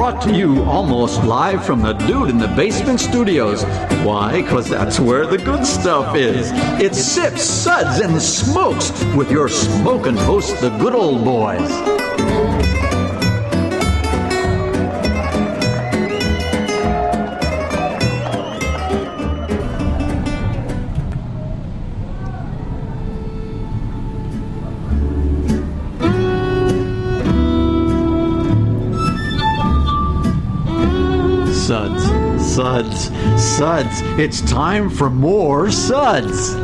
brought to you almost live from the Dude in the Basement Studios. Why? Because that's where the good stuff is. It's Sips, Suds, and Smokes with your smoking host, the good old boys. Suds. It's time for more Suds.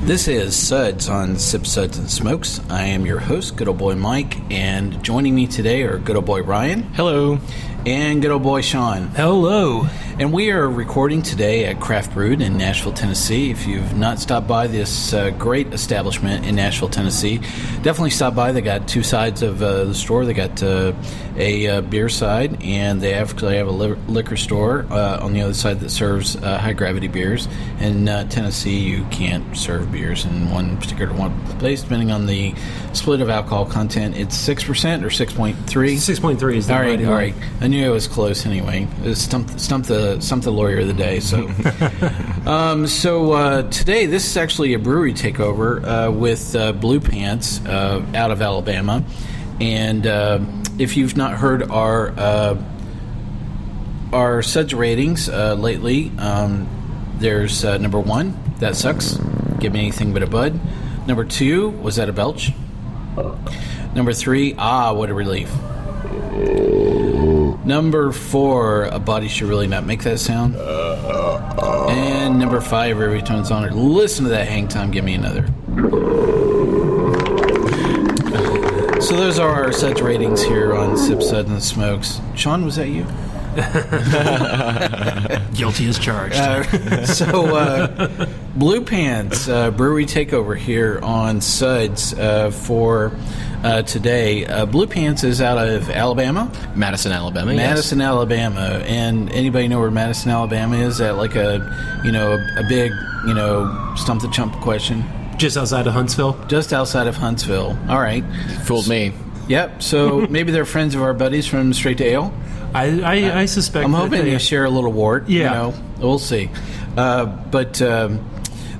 This is Suds on Sips, Suds, and Smokes. I am your host, good old boy Mike, and joining me today are good old boy Ryan. Hello. And good old boy Sean. Hello. And we are recording today at Craft Brewed in Nashville, Tennessee. If you've not stopped by this great establishment in Nashville, Tennessee, definitely stop by. They got two sides of the store. They got a beer side, and they actually have a liquor store on the other side that serves high-gravity beers. In Tennessee, you can't serve beers in one particular place, depending on the split of alcohol content. It's 6% or 6.3? 6.3 is the all right. I knew it was close anyway. It was stump the lawyer of the day. So, today this is actually a brewery takeover with Blue Pants out of Alabama, and if you've not heard our Suds ratings lately, there's number 1, that sucks. Give me anything but a bud. Number 2, was that a belch? Number 3, what a relief. Number 4, a body should really not make that sound. And number 5, every tone's honored. Listen to that hang time, give me another. So those are our Suds ratings here on Sips, Suds, and Smokes. Sean, was that you? Guilty as charged. Blue Pants Brewery Takeover here on Suds for today. Blue Pants is out of Alabama? Madison, Alabama. Madison, yes. Alabama. And anybody know where Madison, Alabama is? That like a big, stump the chump question? Just outside of Huntsville? Just outside of Huntsville. All right. Fooled me. Yep. So maybe they're friends of our buddies from Straight to Ale. I suspect. I'm hoping they share a little wart. Yeah. We'll see.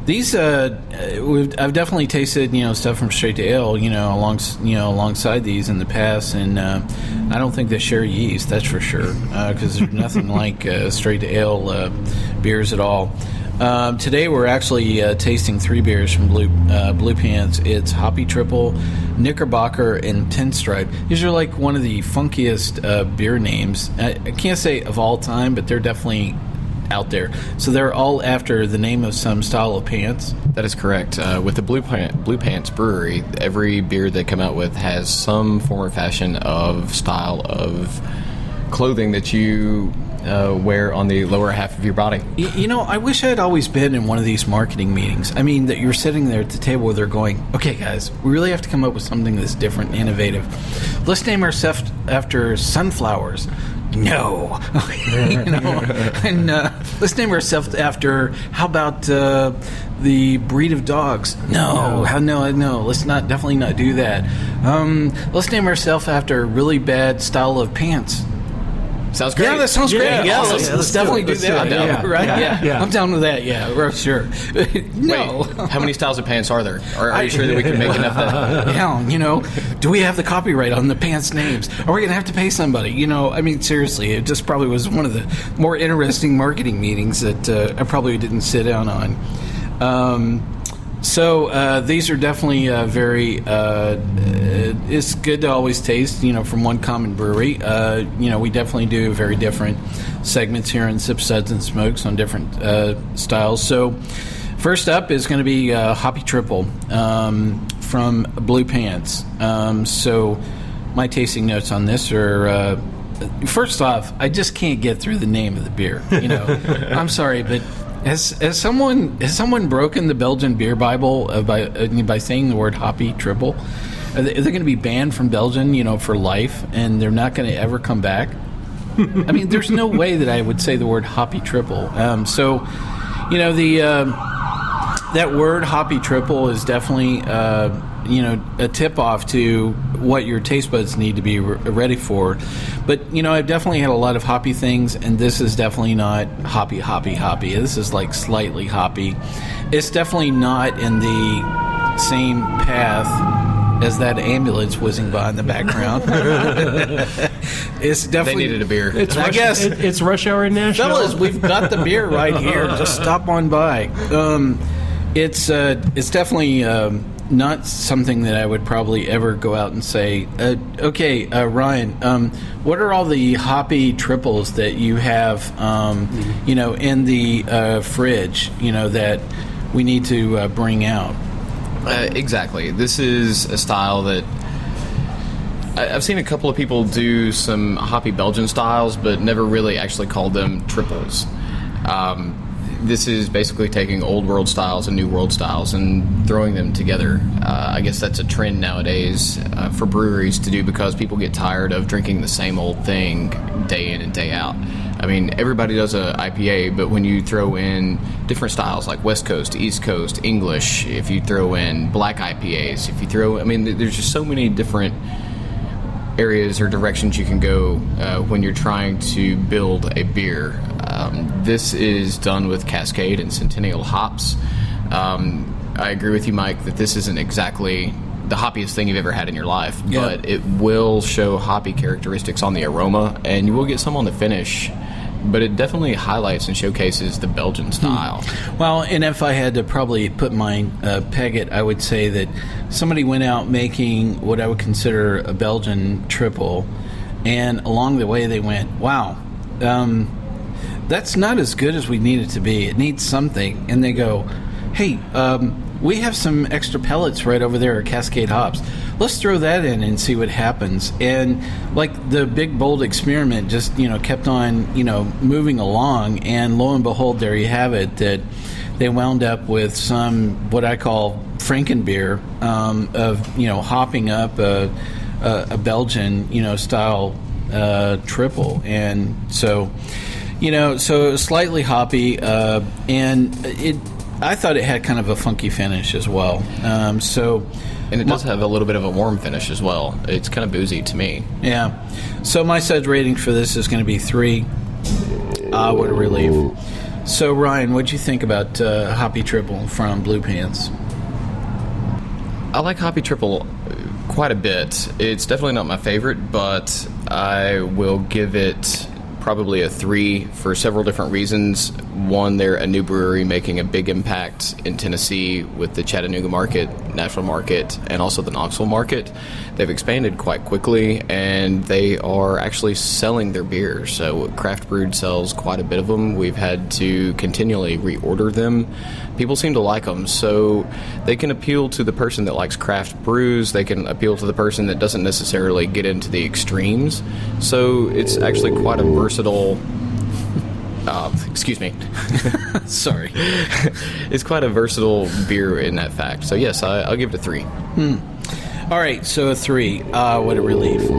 These I've definitely tasted stuff from Straight to Ale alongside these in the past, and I don't think they share yeast, that's for sure, because there's nothing like Straight to Ale beers at all. Today we're actually tasting 3 beers from Blue Pants. It's Hoppy, Tripel, Knickerbocker, and Pinstripe. These are like one of the funkiest beer names. I can't say of all time, but they're definitely out there. So they're all after the name of some style of pants. That is correct. With the Blue Pants Brewery, every beer they come out with has some form or fashion of style of clothing that you wear on the lower half of your body. I wish I had always been in one of these marketing meetings. I mean, that you're sitting there at the table where they're going, okay, guys, we really have to come up with something that's different and innovative. Let's name ourselves after sunflowers. No. And let's name ourselves after, how about the breed of dogs? No. Let's definitely not do that. Let's name ourselves after a really bad style of pants. Sounds great. Yeah, that sounds great. Yeah, let's definitely do that. I'm down. Right? Yeah. I'm down with that. Yeah, sure. No. Wait, how many styles of pants are there? Are you sure that we can make enough of that? Yeah, do we have the copyright on the pants names? Are we going to have to pay somebody? I mean, seriously, it just probably was one of the more interesting marketing meetings that I probably didn't sit down on. So these are definitely very. It's good to always taste, from one common brewery. We definitely do very different segments here in Sips, Suds, and Smokes on different styles. So first up is going to be Hoppy Tripel from Blue Pants. So my tasting notes on this are. First off, I just can't get through the name of the beer. I'm sorry, but. Has someone broken the Belgian beer Bible by saying the word Hoppy Tripel? Are they going to be banned from Belgium, for life, and they're not going to ever come back? I mean, there's no way that I would say the word Hoppy Tripel. that word hoppy triple is definitely a tip off to what your taste buds need to be ready for. But I've definitely had a lot of hoppy things, and this is definitely not hoppy. This is like slightly hoppy. It's definitely not in the same path as that ambulance whizzing by in the background. It's definitely, they needed a beer. I guess it's rush hour in Nashville. fellas, we've got the beer right here. Just stop on by. It's definitely not something that I would probably ever go out and say, okay, Ryan, what are all the hoppy triples that you have, in the fridge, that we need to bring out? Exactly. This is a style that I've seen a couple of people do some hoppy Belgian styles, but never really actually called them triples. This is basically taking old world styles and new world styles and throwing them together. I guess that's a trend nowadays for breweries to do, because people get tired of drinking the same old thing day in and day out. I mean, everybody does a IPA, but when you throw in different styles like West Coast, East Coast, English, if you throw in black IPAs, there's just so many different areas or directions you can go when you're trying to build a beer. This is done with Cascade and Centennial hops. I agree with you, Mike, that this isn't exactly the hoppiest thing you've ever had in your life, but it will show hoppy characteristics on the aroma, and you will get some on the finish. But it definitely highlights and showcases the Belgian style. Well, and if I had to probably put my peg it, I would say that somebody went out making what I would consider a Belgian triple, and along the way they went, wow, that's not as good as we need it to be. It needs something. And they go, hey, we have some extra pellets right over there at Cascade Hops. Let's throw that in and see what happens. And like the big bold experiment just kept on moving along, and lo and behold, there you have it, that they wound up with some what I call Frankenbeer of hopping up a Belgian style triple. And so so slightly hoppy, and I thought it had kind of a funky finish as well. And it does have a little bit of a warm finish as well. It's kind of boozy to me. Yeah. So my suds rating for this is going to be 3. What a relief. So Ryan, what'd you think about Hoppy Triple from Blue Pants? I like Hoppy Triple quite a bit. It's definitely not my favorite, but I will give it probably a 3 for several different reasons. One, they're a new brewery making a big impact in Tennessee with the Chattanooga market, Nashville market, and also the Knoxville market. They've expanded quite quickly, and they are actually selling their beers. So Craft Brewed sells quite a bit of them. We've had to continually reorder them. People seem to like them, so they can appeal to the person that likes craft brews. They can appeal to the person that doesn't necessarily get into the extremes. So it's actually quite a versatile... excuse me. Sorry. It's quite a versatile beer in that fact. So yes, I'll give it a 3. All right, so a 3. What a relief.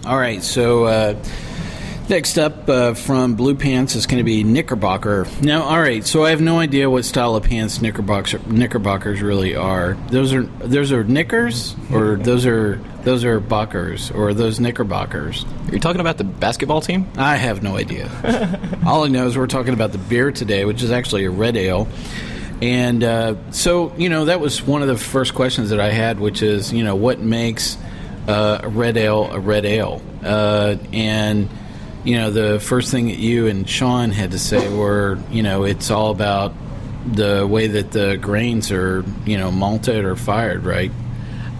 All right, so next up from Blue Pants is going to be Knickerbocker. Now, all right, so I have no idea what style of pants Knickerbockers really are. Those are knickers, or those are bockers, or are those Knickerbockers? Are you talking about the basketball team? I have no idea. All I know is we're talking about the beer today, which is actually a red ale. And so, that was one of the first questions that I had, which is, what makes a red ale a red ale? And, the first thing that you and Sean had to say were, it's all about the way that the grains are, malted or fired, right?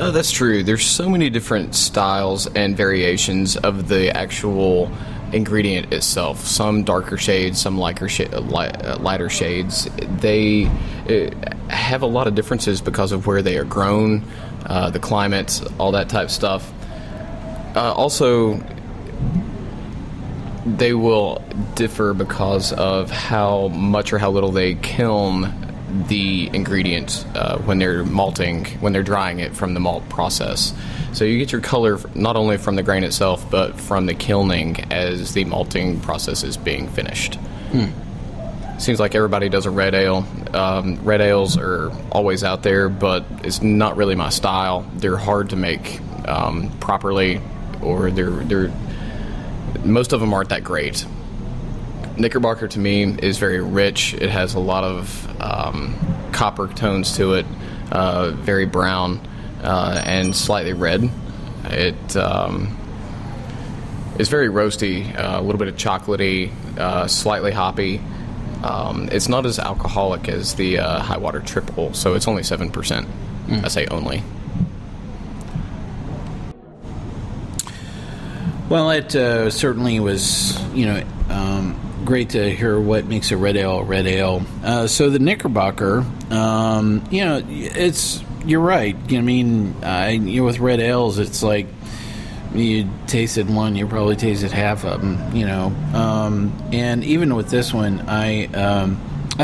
Oh, that's true. There's so many different styles and variations of the actual ingredient itself. Some darker shades, some lighter shades. They have a lot of differences because of where they are grown, the climate, all that type of stuff. Also, they will differ because of how much or how little they kiln the ingredient when they're malting, when they're drying it from the malt process. So you get your color not only from the grain itself, but from the kilning as the malting process is being finished. seems like everybody does a red ale. Red ales are always out there, but it's not really my style. They're hard to make properly, or they're most of them aren't that great. Knickerbocker to me is very rich. It has a lot of copper tones to it, very brown and slightly red. It is very roasty, a little bit of chocolatey, slightly hoppy. It's not as alcoholic as the Highwater Tripel, so it's only 7%. I say only. Well, it certainly was, great to hear what makes a red ale a red ale. So the Knickerbocker, you're right. I mean, with red ales, it's like you tasted one, you probably tasted half of them, and even with this one, I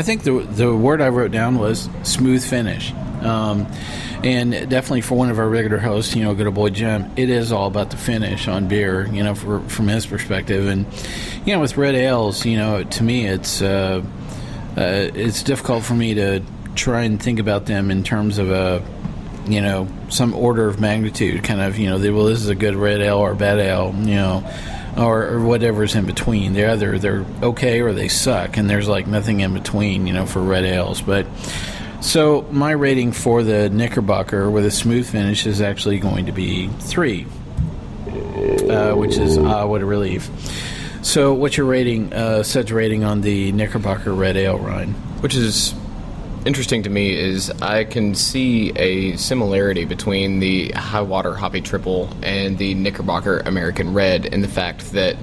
think the word I wrote down was smooth finish. And definitely for one of our regular hosts, good old boy Jim, it is all about the finish on beer, from his perspective. And, with red ales, to me, it's difficult for me to try and think about them in terms of some order of magnitude, kind of, this is a good red ale or a bad ale, or whatever's in between. They're okay or they suck, and there's like nothing in between, for red ales. But so my rating for the Knickerbocker with a smooth finish is actually going to be 3, which is what a relief. So what's your rating, Suds rating on the Knickerbocker Red Ale, Ryan? Which is interesting to me is I can see a similarity between the Highwater Hoppy Tripel and the Knickerbocker American Red in the fact that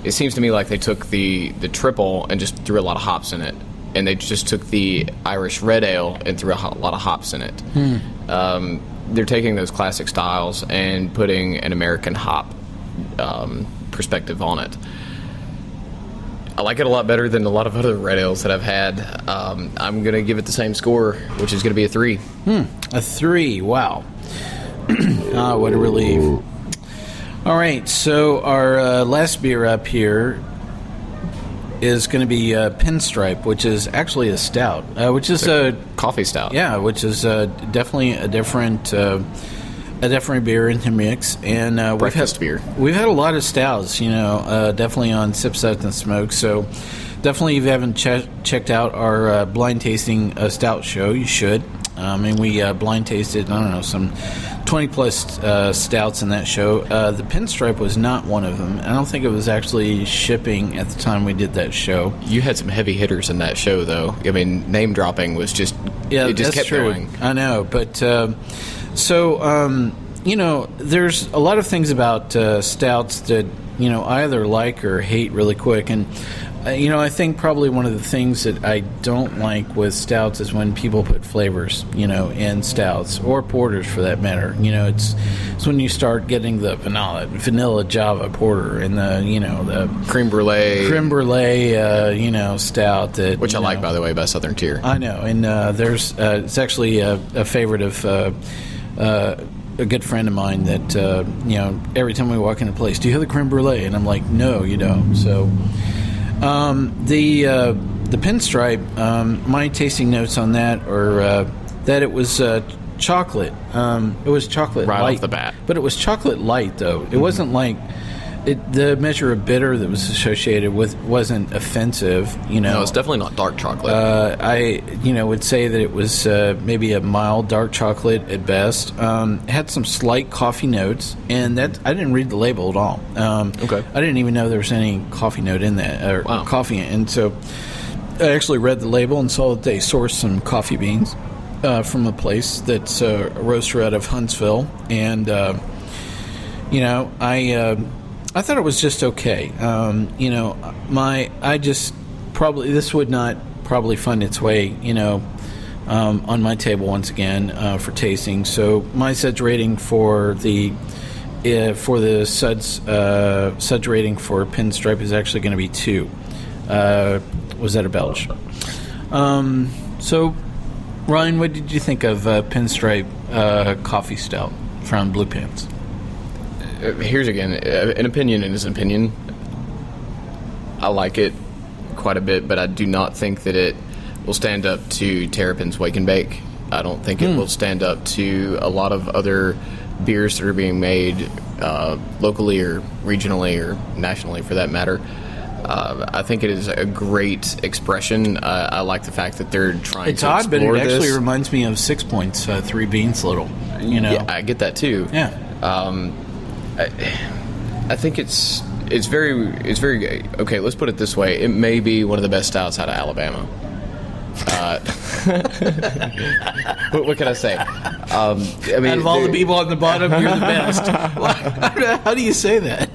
it seems to me like they took the Tripel and just threw a lot of hops in it. And they just took the Irish Red Ale and threw a lot of hops in it. They're taking those classic styles and putting an American hop perspective on it. I like it a lot better than a lot of other red ales that I've had. I'm going to give it the same score, which is going to be a 3. A 3, wow. What a relief. All right, so our last beer up here is going to be Pinstripe, which is actually a stout, which is a coffee stout. Yeah, which is definitely a different beer in the mix. And breakfast beer. We've had a lot of stouts, definitely on Sip, Suds, and Smoke. So definitely, if you haven't checked out our blind tasting stout show, you should. And we blind tasted, some 20-plus stouts in that show. The Pinstripe was not one of them. I don't think it was actually shipping at the time we did that show. You had some heavy hitters in that show, though. I mean, name dropping was just... Yeah, it just that's kept true. going. I know, but... there's a lot of things about stouts that, I either like or hate really quick. And, I think probably one of the things that I don't like with stouts is when people put flavors, in stouts or porters for that matter. It's when you start getting the vanilla Java porter and the Creme brulee, stout that which I like, by the way, by Southern Tier. I know, and there's it's actually a favorite of a good friend of mine that every time we walk into a place, do you have the creme brulee? And I'm like, no, you don't. So the Pinstripe, my tasting notes on that are that it was chocolate. It was chocolate right light off the bat, but it was chocolate light though. It wasn't like the measure of bitter that was associated with wasn't offensive. No, it's definitely not dark chocolate. I would say that it was maybe a mild dark chocolate at best. It had some slight coffee notes, and that I didn't read the label at all. Okay, I didn't even know there was any coffee note in that or wow. coffee, and so I actually read the label and saw that they sourced some coffee beans from a place that's a roaster out of Huntsville, and I thought it was just okay. This would not probably find its way, on my table once again for tasting. So my Suds rating for the Suds rating for Pinstripe is actually going to be 2. Was that a belch? So Ryan, what did you think of Pinstripe Coffee Stout from Blue Pants? Here's again an opinion, and it's an opinion. I like it. quite a bit, but I do not think that it will stand up to Terrapin's Wake and Bake. I don't think it will stand up to a lot of other beers that are being made locally or regionally or nationally, for that matter. I think it is a great expression. I like the fact that they're trying It's to odd, but it explore actually this. reminds me of 6 Points, 3 Beans Little. You know? Yeah, I get that too. Yeah. I think it's very okay. Let's put it this way: it may be one of the best stouts out of Alabama. What can I say? I mean, Out of all the people on the bottom, you're the best. How do you say that?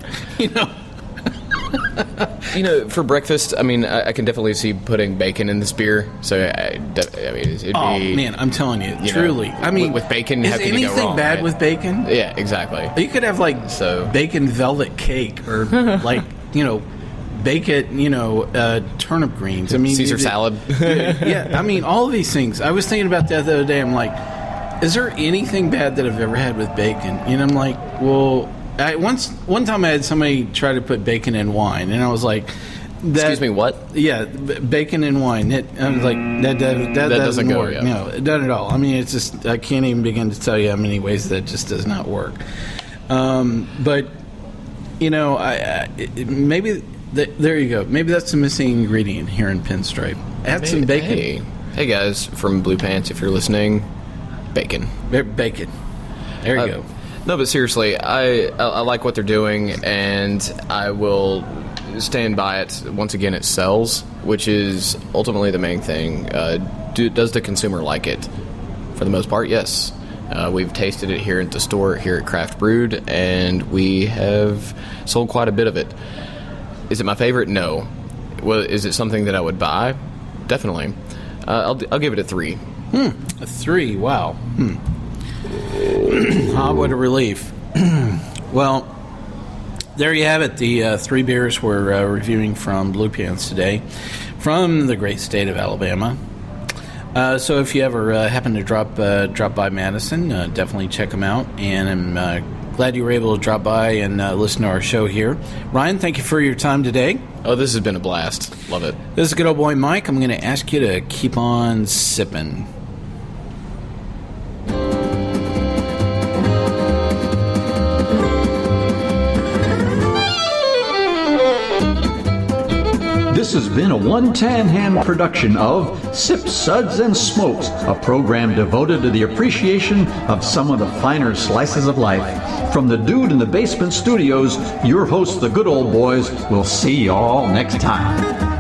For breakfast, I mean, I can definitely see putting bacon in this beer. So, I mean, it'd be... Oh, man, I'm telling you, truly. I mean, with bacon, is how can you go anything wrong, bad right? with bacon? Yeah, exactly. You could have, bacon velvet cake or, bacon, turnip greens. I mean, Caesar salad. Yeah, I mean, all of these things. I was thinking about that the other day. I'm like, is there anything bad that I've ever had with bacon? And I'm like, well... one time I had somebody try to put bacon in wine, and I was like, Excuse me, what? Yeah, bacon and wine. I was like, that doesn't go, work. yeah. No, it doesn't at all. I mean, it's just, I can't even begin to tell you how many ways that just does not work. But, maybe, there you go. Maybe that's the missing ingredient here in Pinstripe. Add some bacon. Hey guys from Blue Pants, if you're listening, bacon. Bacon. There you go. No, but seriously, I like what they're doing, and I will stand by it. Once again, it sells, which is ultimately the main thing. Does the consumer like it? For the most part, yes. We've tasted it here at the store, here at Craft Brewed, and we have sold quite a bit of it. Is it my favorite? No. Well, is it something that I would buy? Definitely. I'll give it a 3. A 3, wow. What a relief. Well, there you have it. The 3 beers we're reviewing from Blue Pants today from the great state of Alabama. So if you ever happen to drop by Madison, definitely check them out. And I'm glad you were able to drop by and listen to our show here. Ryan, thank you for your time today. Oh, this has been a blast. Love it. This is good old boy Mike. I'm going to ask you to keep on sipping. This has been a One Tan Hand production of Sips, Suds, and Smokes, a program devoted to the appreciation of some of the finer slices of life. From the Dude in the Basement Studios, your hosts, the Good Old Boys, will see y'all next time.